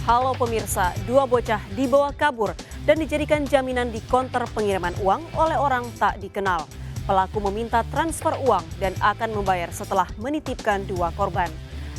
Halo pemirsa, dua bocah dibawa kabur dan dijadikan jaminan di konter pengiriman uang oleh orang tak dikenal. Pelaku meminta transfer uang dan akan membayar setelah menitipkan dua korban.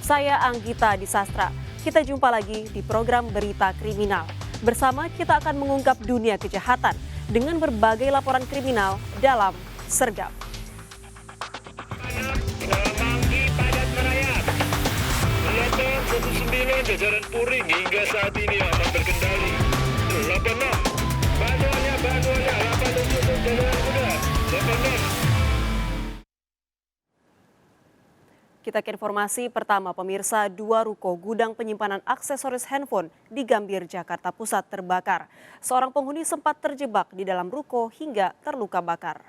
Saya Anggita Disastra, kita jumpa lagi di program Berita Kriminal. Bersama kita akan mengungkap dunia kejahatan dengan berbagai laporan kriminal dalam Sergap. Semanggi 19 jajaran Puring hingga saat ini aman terkendali. 86 bantuannya 87 jajaran kuda 86. Kita ke informasi pertama pemirsa, dua ruko gudang penyimpanan aksesoris handphone di Gambir, Jakarta Pusat terbakar. Seorang penghuni sempat terjebak di dalam ruko hingga terluka bakar.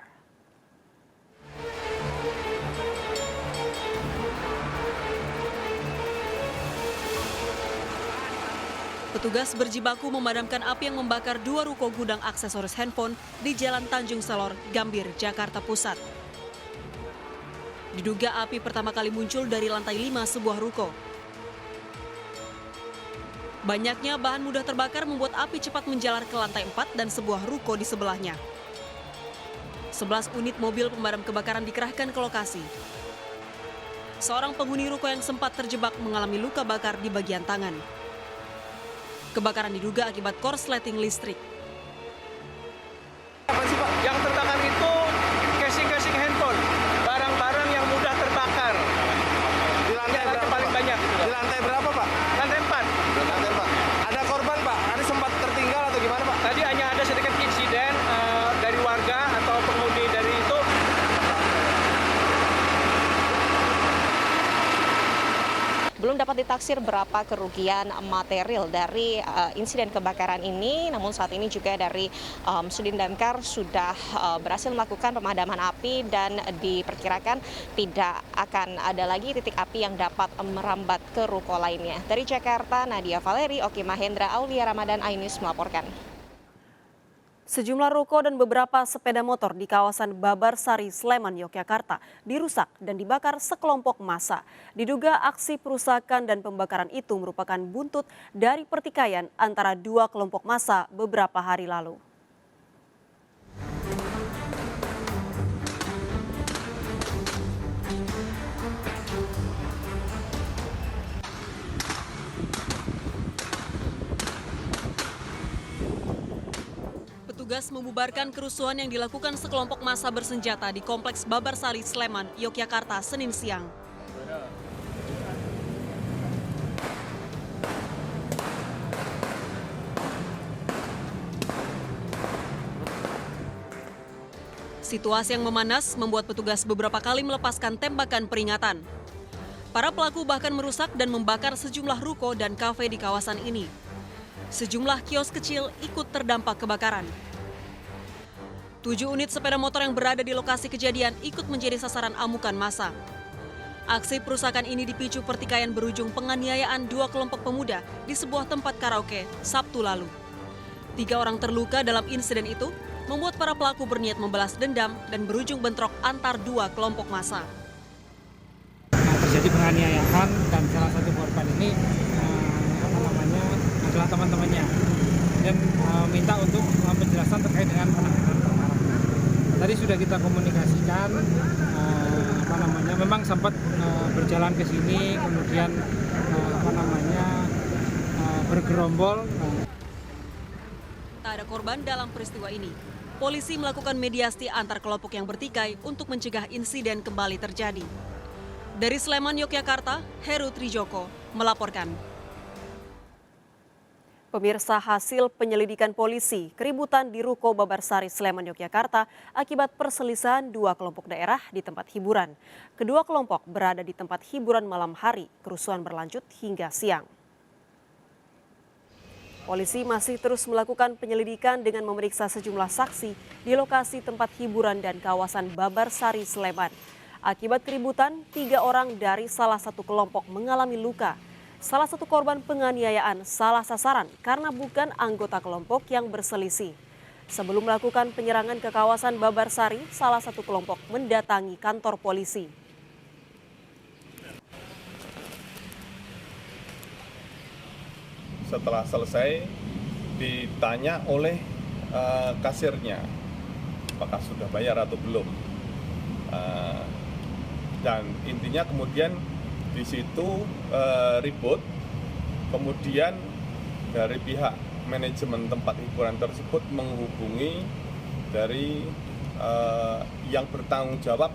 Petugas berjibaku memadamkan api yang membakar dua ruko gudang aksesoris handphone di Jalan Tanjung Selor, Gambir, Jakarta Pusat. Diduga api pertama kali muncul dari lantai 5 sebuah ruko. Banyaknya bahan mudah terbakar membuat api cepat menjalar ke lantai 4 dan sebuah ruko di sebelahnya. 11 unit mobil pemadam kebakaran dikerahkan ke lokasi. Seorang penghuni ruko yang sempat terjebak mengalami luka bakar di bagian tangan. Kebakaran diduga akibat korsleting listrik. Apa sih Pak? Yang terbakar itu casing-casing handphone, barang-barang yang mudah terbakar. Di lantai Yang berapa, paling Pak? banyak. Di lantai berapa, Pak? Lantai 4. Di lantai 4. Ada korban, Pak? Ada sempat tertinggal atau gimana, Pak? Tadi hanya ada sedikit insiden dari warga atau penghuni dari itu. Belum dapat ditaksir berapa kerugian material dari insiden kebakaran ini, namun saat ini juga dari Sudin Damkar sudah berhasil melakukan pemadaman api dan diperkirakan tidak akan ada lagi titik api yang dapat merambat ke ruko lainnya. Dari Jakarta, Nadia Valeri, Oki Mahendra, Aulia Ramadan, iNews melaporkan. Sejumlah ruko dan beberapa sepeda motor di kawasan Babarsari, Sleman, Yogyakarta dirusak dan dibakar sekelompok massa. Diduga aksi perusakan dan pembakaran itu merupakan buntut dari pertikaian antara dua kelompok massa beberapa hari lalu. Petugas membubarkan kerusuhan yang dilakukan sekelompok massa bersenjata di Kompleks Babarsari, Sleman, Yogyakarta, Senin siang. Situasi yang memanas membuat petugas beberapa kali melepaskan tembakan peringatan. Para pelaku bahkan merusak dan membakar sejumlah ruko dan kafe di kawasan ini. Sejumlah kios kecil ikut terdampak kebakaran. 7 unit sepeda motor yang berada di lokasi kejadian ikut menjadi sasaran amukan massa. Aksi perusakan ini dipicu pertikaian berujung penganiayaan dua kelompok pemuda di sebuah tempat karaoke Sabtu lalu. 3 orang terluka dalam insiden itu, membuat para pelaku berniat membalas dendam dan berujung bentrok antar dua kelompok massa. Terjadi penganiayaan dan salah satu korban ini adalah teman-temannya dan minta untuk penjelasan terkait dengan penanganan perkara. Tadi sudah kita komunikasikan, memang sempat berjalan ke sini, kemudian bergerombol. Tak ada korban dalam peristiwa ini. Polisi melakukan mediasi antar kelompok yang bertikai untuk mencegah insiden kembali terjadi. Dari Sleman, Yogyakarta, Heru Trijoko melaporkan. Pemirsa, hasil penyelidikan polisi, keributan di ruko Babarsari, Sleman, Yogyakarta akibat perselisihan dua kelompok daerah di tempat hiburan. Kedua kelompok berada di tempat hiburan malam hari, kerusuhan berlanjut hingga siang. Polisi masih terus melakukan penyelidikan dengan memeriksa sejumlah saksi di lokasi tempat hiburan dan kawasan Babarsari, Sleman. Akibat keributan, 3 orang dari salah satu kelompok mengalami luka. Salah satu korban penganiayaan salah sasaran karena bukan anggota kelompok yang berselisih. Sebelum melakukan penyerangan ke kawasan Babarsari, salah satu kelompok mendatangi kantor polisi. setelah selesai ditanya oleh kasirnya apakah sudah bayar atau belum. Dan intinya kemudian di situ ribut, kemudian dari pihak manajemen tempat hiburan tersebut menghubungi dari yang bertanggung jawab.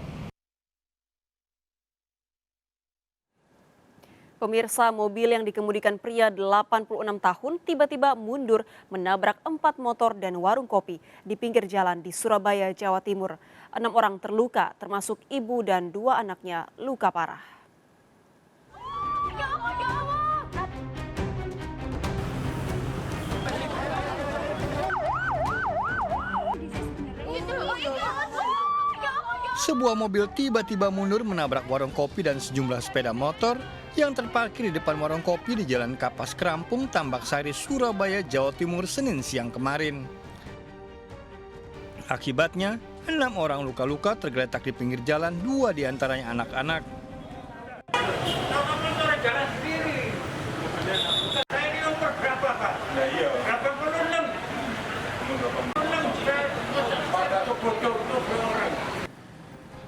Pemirsa, mobil yang dikemudikan pria 86 tahun tiba-tiba mundur menabrak 4 motor dan warung kopi di pinggir jalan di Surabaya, Jawa Timur. 6 orang terluka, termasuk ibu dan 2 anaknya luka parah. Sebuah mobil tiba-tiba mundur menabrak warung kopi dan sejumlah sepeda motor yang terparkir di depan warung kopi di Jalan Kapas Kerampung, Tambak Sari, Surabaya, Jawa Timur, Senin siang kemarin. Akibatnya, 6 orang luka-luka tergeletak di pinggir jalan, 2 diantaranya anak-anak.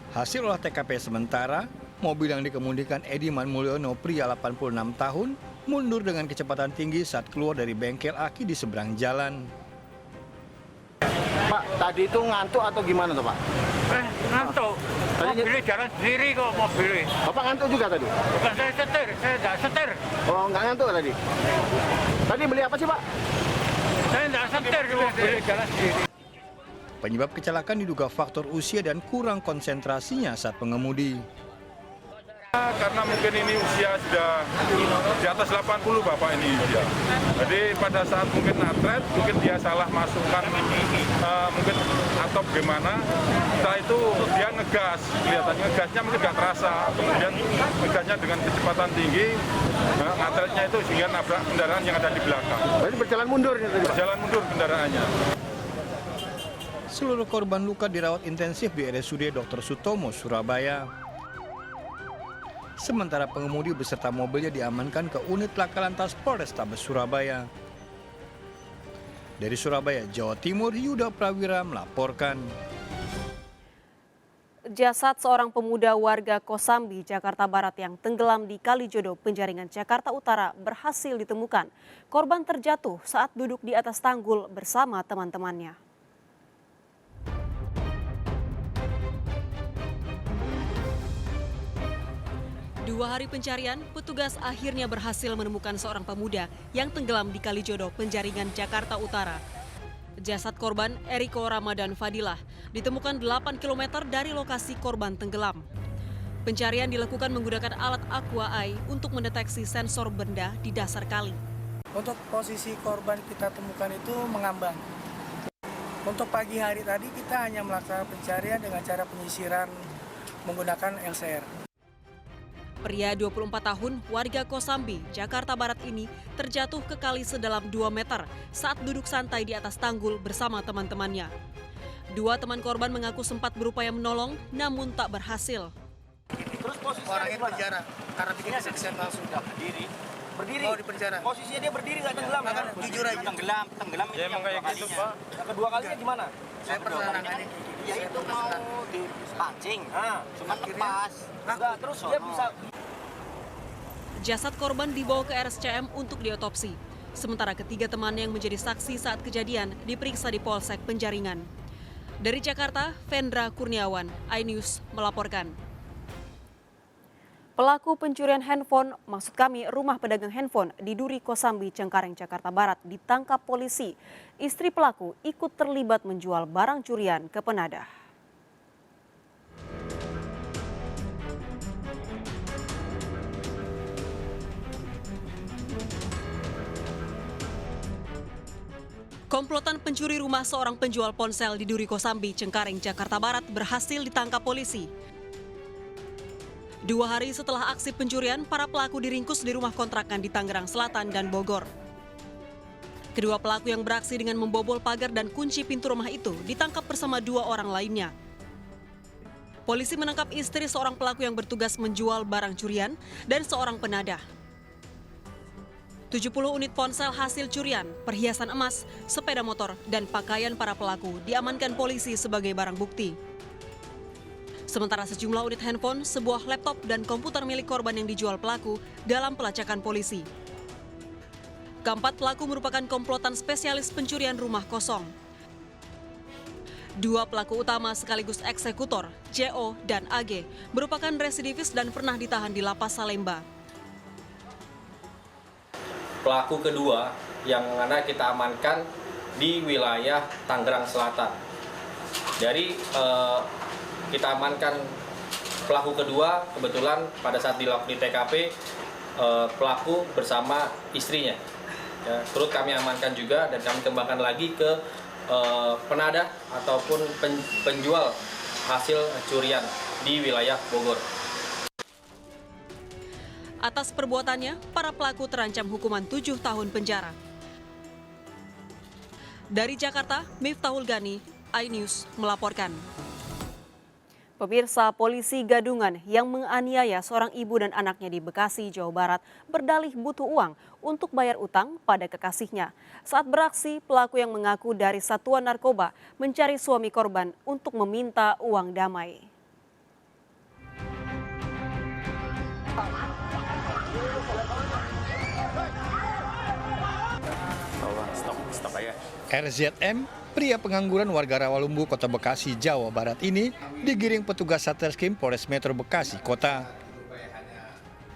Hasil olah TKP sementara, mobil yang dikemudikan Ediman Mulyono, pria 86 tahun, mundur dengan kecepatan tinggi saat keluar dari bengkel aki di seberang jalan. Pak, tadi itu ngantuk atau gimana tuh Pak? Ngantuk. Mobilnya jalan sendiri kok mobilnya. Bapak ngantuk juga tadi? Bukan saya setir, saya tidak setir. Oh, nggak ngantuk tadi? Tadi beli apa sih Pak? Saya tidak setir, mobilnya jalan sendiri. Penyebab kecelakaan diduga faktor usia dan kurang konsentrasinya saat pengemudi. Karena mungkin ini usia sudah di atas 80 Bapak ini usia. Jadi pada saat mungkin atlet, mungkin dia salah masukkan mungkin atau bagaimana. Setelah itu dia ngegas, kelihatannya ngegasnya mungkin nggak terasa. Kemudian ngegasnya dengan kecepatan tinggi, atletnya itu sehingga nabrak kendaraan yang ada di belakang. Berarti berjalan mundur ya tadi Pak? Berjalan mundur kendaraannya. Seluruh korban luka dirawat intensif di RSUD Dr. Sutomo, Surabaya. Sementara pengemudi beserta mobilnya diamankan ke unit Laka Lantas Polrestabes Surabaya. Dari Surabaya, Jawa Timur, Yuda Prawira melaporkan. Jasad seorang pemuda warga Kosambi, Jakarta Barat yang tenggelam di Kalijodo, Penjaringan, Jakarta Utara berhasil ditemukan. Korban terjatuh saat duduk di atas tanggul bersama teman-temannya. 2 hari pencarian, petugas akhirnya berhasil menemukan seorang pemuda yang tenggelam di Kalijodo, Penjaringan, Jakarta Utara. Jasad korban, Eriko Ramadan Fadilah, ditemukan 8 km dari lokasi korban tenggelam. Pencarian dilakukan menggunakan alat Aqua Eye untuk mendeteksi sensor benda di dasar kali. Untuk posisi korban kita temukan itu mengambang. Untuk pagi hari tadi kita hanya melakukan pencarian dengan cara penyisiran menggunakan LCR. Pria 24 tahun, warga Kosambi, Jakarta Barat ini terjatuh ke kali sedalam 2 meter saat duduk santai di atas tanggul bersama teman-temannya. 2 teman korban mengaku sempat berupaya menolong, namun tak berhasil. Terus posisi orangnya di penjara karena bikin kesaksian palsu. Sudah berdiri. Berdiri? Mau di penjara. Posisinya dia berdiri nggak tenggelam kan? Jujur aja. Tenggelam Ya emang kayak gitu Pak. Kedua kalinya gimana? Saya pernah nangani kayak gitu. Ya itu mau dipancing, cuma lepas. Enggak, terus dia bisa. Jasad korban dibawa ke RSCM untuk diotopsi. Sementara ketiga temannya yang menjadi saksi saat kejadian diperiksa di Polsek Penjaringan. Dari Jakarta, Vendra Kurniawan, iNews melaporkan. Pelaku pencurian handphone, maksud kami rumah pedagang handphone di Duri Kosambi, Cengkareng, Jakarta Barat ditangkap polisi. Istri pelaku ikut terlibat menjual barang curian ke penadah. Komplotan pencuri rumah seorang penjual ponsel di Duri Kosambi, Cengkareng, Jakarta Barat berhasil ditangkap polisi. 2 hari setelah aksi pencurian, para pelaku diringkus di rumah kontrakan di Tangerang Selatan dan Bogor. Kedua pelaku yang beraksi dengan membobol pagar dan kunci pintu rumah itu ditangkap bersama 2 orang lainnya. Polisi menangkap istri seorang pelaku yang bertugas menjual barang curian dan seorang penadah. 70 unit ponsel hasil curian, perhiasan emas, sepeda motor, dan pakaian para pelaku diamankan polisi sebagai barang bukti. Sementara sejumlah unit handphone, sebuah laptop, dan komputer milik korban yang dijual pelaku dalam pelacakan polisi. Keempat pelaku merupakan komplotan spesialis pencurian rumah kosong. Dua pelaku utama sekaligus eksekutor, CO dan AG, merupakan residivis dan pernah ditahan di Lapas Salemba. Pelaku kedua yang mana kita amankan di wilayah Tangerang Selatan. Dari kita amankan pelaku kedua, kebetulan pada saat di TKP pelaku bersama istrinya. Ya, turut kami amankan juga dan kami kembangkan lagi ke penadah ataupun penjual hasil curian di wilayah Bogor. Atas perbuatannya, para pelaku terancam hukuman 7 tahun penjara. Dari Jakarta, Miftahul Gani, iNews melaporkan. Pemirsa, polisi Gadungan yang menganiaya seorang ibu dan anaknya di Bekasi, Jawa Barat berdalih butuh uang untuk bayar utang pada kekasihnya. Saat beraksi, pelaku yang mengaku dari satuan narkoba mencari suami korban untuk meminta uang damai. RZM, pria pengangguran warga Rawalumbu, Kota Bekasi, Jawa Barat ini digiring petugas Satreskrim Polres Metro Bekasi Kota.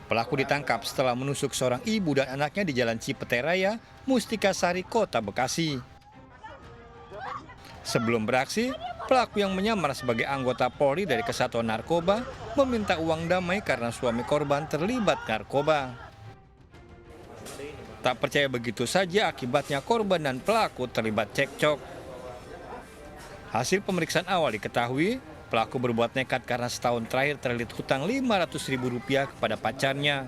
Pelaku ditangkap setelah menusuk seorang ibu dan anaknya di Jalan Cipete Raya, Mustika Sari, Kota Bekasi. Sebelum beraksi, pelaku yang menyamar sebagai anggota Polri dari Kesatuan Narkoba meminta uang damai karena suami korban terlibat narkoba. Tak percaya begitu saja, akibatnya korban dan pelaku terlibat cekcok. Hasil pemeriksaan awal diketahui, pelaku berbuat nekat karena setahun terakhir terlilit hutang Rp500.000 kepada pacarnya.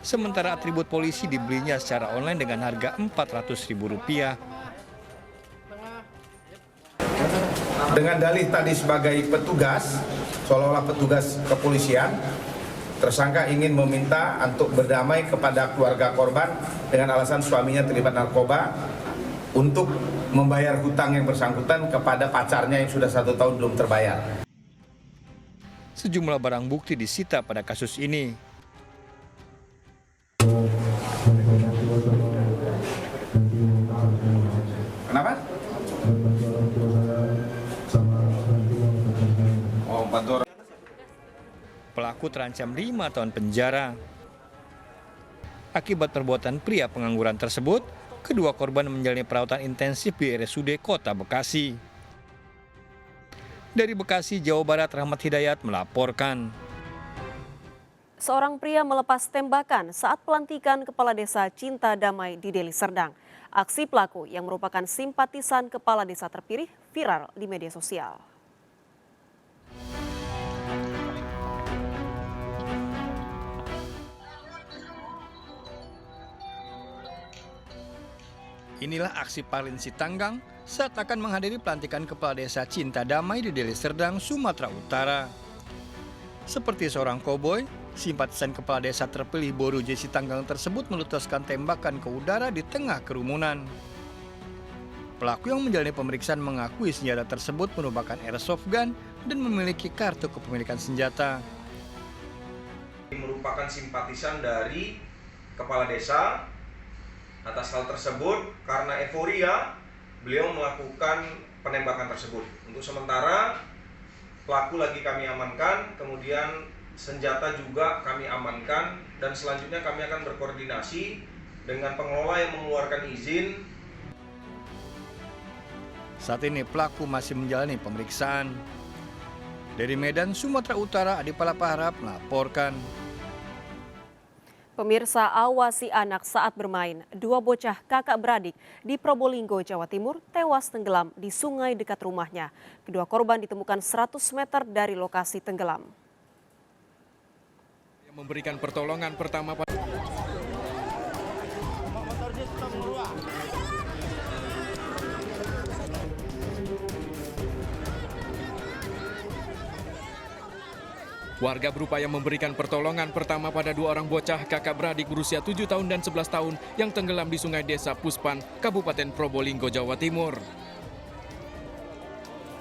Sementara atribut polisi dibelinya secara online dengan harga Rp400.000. Dengan dalih tadi sebagai petugas, seolah-olah petugas kepolisian, tersangka ingin meminta untuk berdamai kepada keluarga korban dengan alasan suaminya terlibat narkoba untuk membayar hutang yang bersangkutan kepada pacarnya yang sudah 1 tahun belum terbayar. Sejumlah barang bukti disita pada kasus ini. Kenapa? Oh, bantu. Pelaku terancam 5 tahun penjara. Akibat perbuatan pria pengangguran tersebut, kedua korban menjalani perawatan intensif di RSUD Kota Bekasi. Dari Bekasi, Jawa Barat, Rahmat Hidayat melaporkan. Seorang pria melepas tembakan saat pelantikan Kepala Desa Cinta Damai di Deli Serdang. Aksi pelaku yang merupakan simpatisan kepala desa terpilih viral di media sosial. Inilah aksi Parlin Sitanggang saat akan menghadiri pelantikan Kepala Desa Cinta Damai di Deli Serdang, Sumatera Utara. Seperti seorang koboi, simpatisan Kepala Desa terpilih Boru J. Sitanggang tersebut meletuskan tembakan ke udara di tengah kerumunan. Pelaku yang menjalani pemeriksaan mengakui senjata tersebut merupakan airsoft gun dan memiliki kartu kepemilikan senjata. Merupakan simpatisan dari Kepala Desa. Atas hal tersebut, karena euforia, beliau melakukan penembakan tersebut. Untuk sementara, pelaku lagi kami amankan, kemudian senjata juga kami amankan, dan selanjutnya kami akan berkoordinasi dengan pengelola yang mengeluarkan izin. Saat ini pelaku masih menjalani pemeriksaan. Dari Medan, Sumatera Utara, Adi Palapaharap melaporkan. Pemirsa, awasi anak saat bermain. 2 bocah kakak beradik di Probolinggo, Jawa Timur tewas tenggelam di sungai dekat rumahnya. Kedua korban ditemukan 100 meter dari lokasi tenggelam. Memberikan pertolongan pertama pada Warga berupaya memberikan pertolongan pertama pada 2 orang bocah kakak beradik berusia 7 tahun dan 11 tahun yang tenggelam di Sungai Desa Puspan, Kabupaten Probolinggo, Jawa Timur.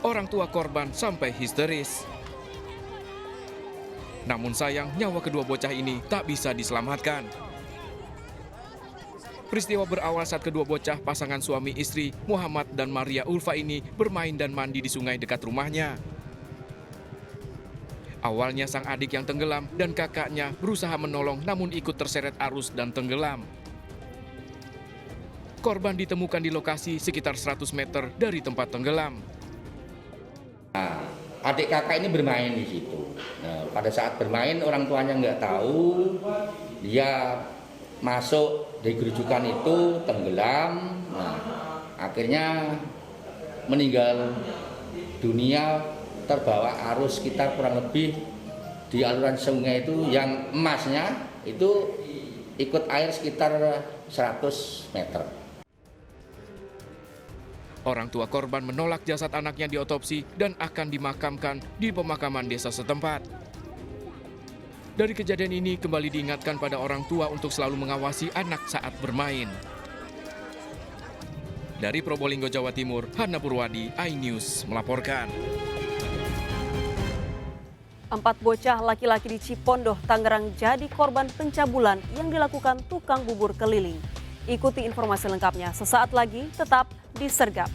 Orang tua korban sampai histeris. Namun sayang, nyawa kedua bocah ini tak bisa diselamatkan. Peristiwa berawal saat kedua bocah pasangan suami istri Muhammad dan Maria Ulfa ini bermain dan mandi di sungai dekat rumahnya. Awalnya sang adik yang tenggelam dan kakaknya berusaha menolong namun ikut terseret arus dan tenggelam. Korban ditemukan di lokasi sekitar 100 meter dari tempat tenggelam. Nah, adik kakak ini bermain di situ. Nah, pada saat bermain orang tuanya nggak tahu, dia masuk di gerujukan itu tenggelam. Nah, akhirnya meninggal dunia terbawa arus sekitar kurang lebih di aliran sungai itu yang emasnya itu ikut air sekitar 100 meter. Orang tua korban menolak jasad anaknya diotopsi dan akan dimakamkan di pemakaman desa setempat. Dari kejadian ini kembali diingatkan pada orang tua untuk selalu mengawasi anak saat bermain. Dari Probolinggo, Jawa Timur, Hana Purwadi, iNews melaporkan. 4 bocah laki-laki di Cipondoh, Tangerang jadi korban pencabulan yang dilakukan tukang bubur keliling. Ikuti informasi lengkapnya sesaat lagi, tetap di Sergap.